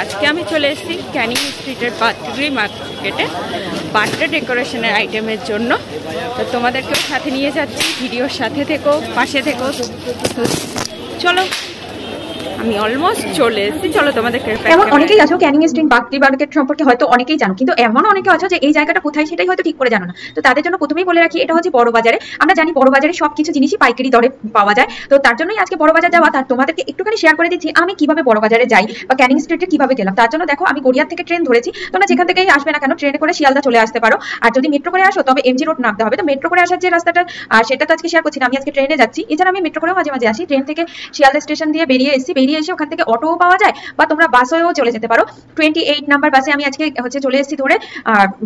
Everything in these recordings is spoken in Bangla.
আজকে আমি চলে এসেছি ক্যানিং স্ট্রিটের বার্থডে মার্কেটে বার্থডে ডেকোরেশনের আইটেমের জন্য। তো তোমাদেরকেও সাথে নিয়ে যাচ্ছি, ভিডিওর সাথে থেকো, পাশে থেকো। চলো, আমি অলমোস্ট চলে এসেছি, চলো তোমাদেরকে। এমন অনেকেই আছো ক্যানিং স্ট্রিট বার্থডে মার্কেট সম্পর্কে হয়তো অনেকেই জানো, কিন্তু এমন অনেকে আছো যে এই জায়গাটা কোথায় সেটাই হয়তো ঠিক করে জানো না। তো তাদের জন্য প্রথমেই বলে রাখি, এটা হচ্ছে বড় বাজারে। আমরা জানি বড় বাজারে সবকিছু জিনিসই পাইকারি দরে পাওয়া যায়। তো তার জন্যই আজকে বড় বাজার যাওয়া। তার তোমাদেরকে একটুখানি শেয়ার করে দিচ্ছি আমি কিভাবে বড় বাজারে যাই বা ক্যানিং স্ট্রিটে কিভাবে গেলাম। তার জন্য দেখো, আমি গড়িয়ার থেকে ট্রেন ধরেছি। তোমরা যেখান থেকেই আসবে না কেন, ট্রেনে করে শিয়ালদা চলে আসতে পারো। আর যদি মেট্রো করে আসো তবে এমজি রোড নামতে হবে। তো মেট্রো করে আসার যে রাস্তাটা, সেটা তো আজকে শেয়ার করছি না, আমি আজকে ট্রেনে যাচ্ছি। এছাড়া আমি মেট্রো করেও মাঝে মাঝে আসি। ট্রেন থেকে শিয়ালদা স্টেশন দিয়ে বেরিয়ে এসে ওখান থেকে অটোও পাওয়া যায় বা তোমরা বাসেও চলে যেতে পারো। 28 নাম্বার বাসে আমি আজকে চলে এসেছি ধরে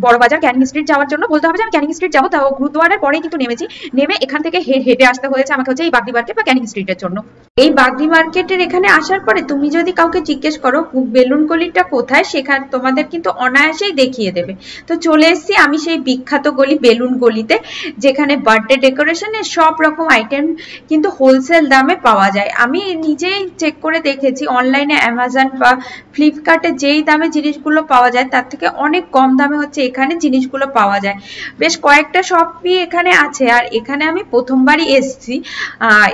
বড় বাজার ক্যানিং স্ট্রিট যাওয়ার জন্য। বলতে হবে যে আমি ক্যানিং স্ট্রিট যাবো, তাও গুরুদুয়ারের পরেই কিন্তু নেমেছি। নেমে এখান থেকে হেঁটে আসতে হয়েছে আমাকে এই বাগদি মার্কেট বা ক্যানিং স্ট্রিটের জন্য। এই বাগদি মার্কেটের এখানে আসার পরে তুমি যদি কাউকে জিজ্ঞেস করো বেলুন গলিটা কোথায়, সেখানে তোমাদের কিন্তু অনায়াসেই দেখিয়ে দেবে। তো চলে এসেছি আমি সেই বিখ্যাত গলি বেলুন গলিতে, যেখানে বার্থডে ডেকোরেশনের সব রকম আইটেম কিন্তু হোলসেল দামে পাওয়া যায়। আমি নিজেই চেক করে দেখেছি, অনলাইনে অ্যামাজন বা ফ্লিপকার্টে যেই দামে জিনিসগুলো পাওয়া যায় তার থেকে অনেক কম দামে এখানে জিনিসগুলো পাওয়া যায়। বেশ কয়েকটা শপই এখানে আছে। আর এখানে আমি প্রথমবারই এসেছি।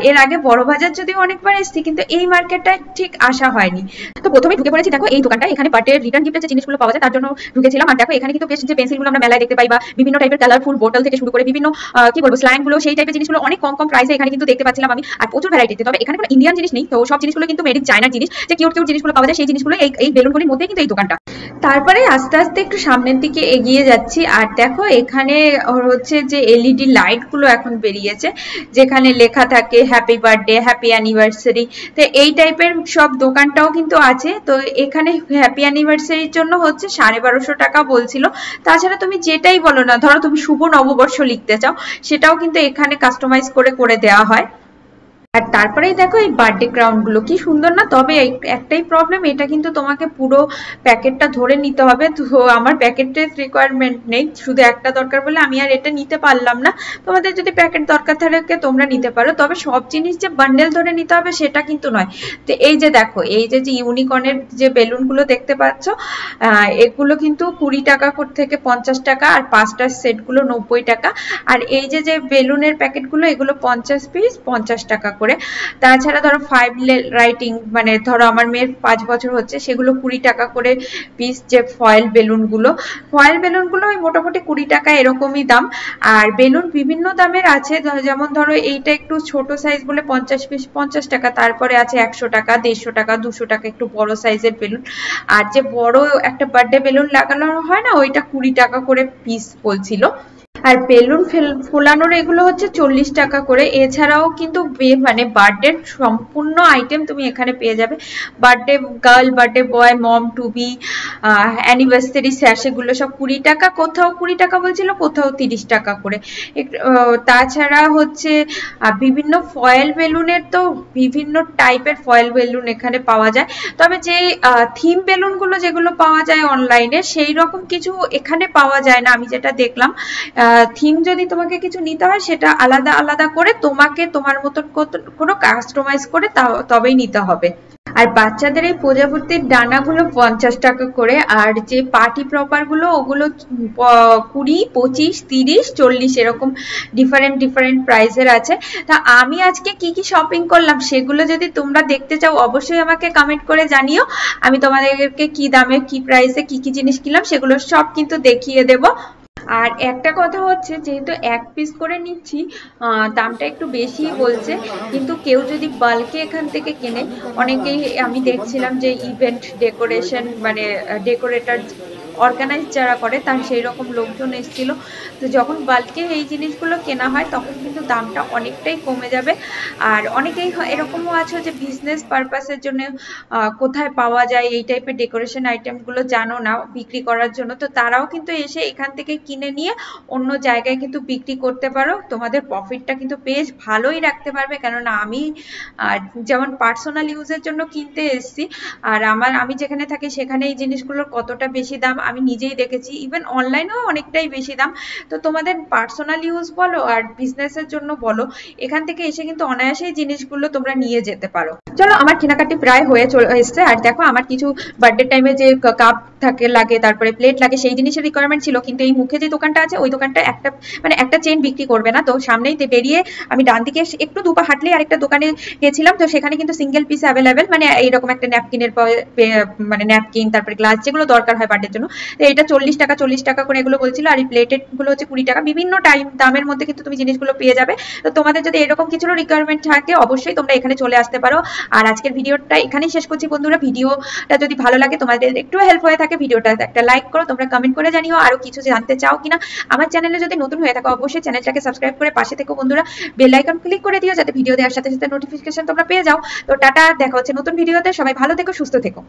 এর আগে বড় বাজার যদিও অনেকবার এসেছি, কিন্তু এই মার্কেটটায় ঠিক আসা হয়নি। তো প্রথমে ঢুকে পড়েছি দেখো এই দোকানটা। এখানে বার্থডে রিটার্ন গিফটের যে জিনিসগুলো পাওয়া যায় তার জন্য ঢুকেছিলাম। আর দেখো এখানে কিন্তু বেশ যে পেন্সিলগুলো আমরা মেলায় দেখতে পাই বা বিভিন্ন টাইপের কালারফুল বোতল থেকে শুরু করে বিভিন্ন কি বলবো স্লাইমগুলো, সেই টাইপের জিনিসগুলো অনেক কম কম প্রাইসে এখানে কিন্তু দেখতে পাচ্ছিলাম আমি। আর প্রচুর ভ্যারাইটিতে। তবে এখানে কোনো ইন্ডিয়ান জিনিস নেই, তো সব জিনিসগুলো কিন্তু মেড ইন চায়নার জিনিস। যে কিউট কিউট জিনিসগুলো পাওয়া যায় সেই জিনিসগুলো এই বেলুনগুলির মধ্যেই কিন্তু এই দোকানটা। তারপরে আস্তে আস্তে একটু সামনের দিকে এগিয়ে যাচ্ছি। আর দেখো এখানে যে এলইডি লাইট গুলো এখন বেরিয়েছে, যেখানে লেখা থাকে হ্যাপি বার্থডে, হ্যাপি অ্যানিভার্সারি। তো এই টাইপের সব দোকানটাও কিন্তু আছে। তো এখানে হ্যাপি অ্যানিভার্সারির জন্য 1250 টাকা বলছিল। তাছাড়া তুমি যেটাই বলো না, ধরো তুমি শুভ নববর্ষ লিখতে চাও, সেটাও কিন্তু এখানে কাস্টমাইজ করে দেওয়া হয়। আর তারপরেই দেখো এই বার্থডে ক্রাউন গুলো কি সুন্দর না। তবে একটাই প্রবলেম, এটা কিন্তু তোমাকে পুরো প্যাকেটটা ধরে নিতে হবে। তো আমার প্যাকেটের রিকোয়ারমেন্ট নেই, শুধু একটা দরকার বলে আমি আর এটা নিতে পারলাম না। তোমাদের যদি প্যাকেট দরকার থাকে তোমরা নিতে পারো, তবে সব জিনিস যে বান্ডেল ধরে নিতে হবে সেটা কিন্তু নয়। তো এই যে দেখো, এই যে ইউনিকর্নের যে বেলুন গুলো দেখতে পাচ্ছ, এগুলো কিন্তু 20 টাকা থেকে 50 টাকা, আর 5টার সেট গুলো 90 টাকা। আর এই যে বেলুনের প্যাকেট গুলো, এগুলো 50 পিস 50 টাকা করে। তাছাড়া ধরো 5 রাইটিং, মানে ধরো আমার মেয়ের 5 বছর হচ্ছে, সেগুলো 20 টাকা করে পিস। যে ফয়েল বেলুন গুলো ওই মোটামুটি 20 টাকা এরকমই দাম। আর বেলুন বিভিন্ন দামের আছে, যেমন ধরো এইটা একটু ছোট সাইজ বলে 50 পিস 50 টাকা। তারপরে আছে 100 টাকা, 150 টাকা, 200 টাকা একটু বড় সাইজের বেলুন। আর যে বড় একটা বার্থডে বেলুন লাগানো হয় না, ওইটা 20 টাকা করে পিস বলছিল। আর বেলুন ফোলানোর এগুলো 40 টাকা করে। এছাড়াও কিন্তু মানে বার্থডে সম্পূর্ণ আইটেম তুমি এখানে পেয়ে যাবে। বার্থডে গার্ল, বার্থডে বয়, মম টু বি, অ্যানিভার্সারি স্যাশ, এগুলো সব 20 টাকা, কোথাও 20 টাকা বলছিল, কোথাও 30 টাকা করে। তাছাড়া বিভিন্ন ফয়েল বেলুনের তো বিভিন্ন টাইপের ফয়েল বেলুন এখানে পাওয়া যায়। তবে যে থিম বেলুন গুলো যেগুলো পাওয়া যায় অনলাইনে, সেই রকম কিছু এখানে পাওয়া যায় না আমি যেটা দেখলাম। থিম যদি তোমাকে কিছু নিতে হয়, সেটা আলাদা আলাদা করে তোমাকে তোমার মতন কোনো কাস্টমাইজ করে তবেই নিতে হবে। আর বাচ্চাদের এই প্রজাপতির ডানাগুলো 50 টাকা করে। আর যে পার্টি প্রপার গুলো, ওগুলো 20, 25, 30, 40 এরকম ডিফারেন্ট প্রাইসের আছে। তা আমি আজকে কি কি শপিং করলাম সেগুলো যদি তোমরা দেখতে চাও, অবশ্যই আমাকে কমেন্ট করে জানিও। আমি তোমাদেরকে কি দামে কি প্রাইসে কি কি জিনিস কিনলাম সেগুলো সব কিন্তু দেখিয়ে দেবো। আর একটা কথা যেহেতু এক পিস করে নিচ্ছি, দামটা একটু বেশি বলছে। কিন্তু কেউ যদি বাল্কে এখান থেকে কেনে, অনেকেই আমি দেখছিলাম যে ইভেন্ট ডেকোরেশন মানে ডেকোরেটর অর্গানাইজ যারা করে, তার সেই রকম লোকজন এসেছিল। তো যখন বাল্কে এই জিনিসগুলো কেনা হয় তখন কিন্তু দামটা অনেকটাই কমে যাবে। আর অনেকেই এরকমও আছে যে বিজনেস পারপাসের জন্য কোথায় পাওয়া যায় এই টাইপের ডেকোরেশন আইটেমগুলো জানো না বিক্রি করার জন্য, তো তারাও কিন্তু এসে এখান থেকে কিনে নিয়ে অন্য জায়গায় কিন্তু বিক্রি করতে পারো। তোমাদের প্রফিটটা কিন্তু বেশ ভালোই রাখতে পারবে, কেননা আমি যেমন পার্সোনাল ইউজের জন্য কিনতে এসেছি, আর আমি যেখানে থাকি সেখানে এই জিনিসগুলোর কতটা বেশি দাম আমি নিজেই দেখেছি, ইভেন অনলাইনেও অনেকটাই বেশি দাম। তো তোমাদের পার্সোনাল ইউজ বলো আর বিজনেসের জন্য বলো, এখান থেকে এসে কিন্তু অনায়াসেই জিনিসগুলো তোমরা নিয়ে যেতে পারো। চলো আমার কেনাকাটি প্রায় হয়ে এসছে। আর দেখো আমার কিছু বার্থডে টাইমে যে কাপ থাকে লাগে, তারপরে প্লেট লাগে, সেই জিনিসের রিকোয়ারমেন্ট ছিল, কিন্তু এই মুখে যে দোকানটা আছে ওই দোকানটা একটা চেন বিক্রি করবে না। তো সামনেই বেরিয়ে আমি ডান দিকে একটু দুপা হাঁটলেই আরেকটা দোকানে গেছিলাম। তো সেখানে কিন্তু সিঙ্গেল পিস অ্যাভেলেবেল, মানে এইরকম একটা ন্যাপকিনের মানে ন্যাপকিন, তারপরে গ্লাস যেগুলো দরকার হয় বার্থডের জন্য, তো এটা 40 টাকা করে এগুলো বলছিল। আর এই প্লেটেড গুলো হচ্ছে 20 টাকা। বিভিন্ন দামের মধ্যে কিন্তু তুমি জিনিসগুলো পেয়ে যাবে। তো তোমাদের যদি এরকম কিছু রিকোয়ারমেন্ট থাকে অবশ্যই তোমরা এখানে চলে আসতে পারো। আর আজকের ভিডিওটা এখানেই শেষ করছি বন্ধুরা। ভিডিওটা যদি ভালো লাগে, তোমাদের একটু হেল্প হয়ে থাকে, ভিডিওটা একটা লাইক করো, তোমরা কমেন্ট করে জানিও আরো কিছু জানতে চাও কিনা। আমার চ্যানেলে যদি নতুন হয়ে থাকো অবশ্যই চ্যানেলটাকে সাবস্ক্রাইব করে পাশে থেকো বন্ধুরা, বেল আইকন ক্লিক করে দিও যাতে ভিডিও দেওয়ার সাথে সাথে নোটিফিকেশন তোমরা পেয়ে যাও। তো টাটা, দেখা হচ্ছে নতুন ভিডিওতে। সবাই ভালো থেকো, সুস্থ থেকো।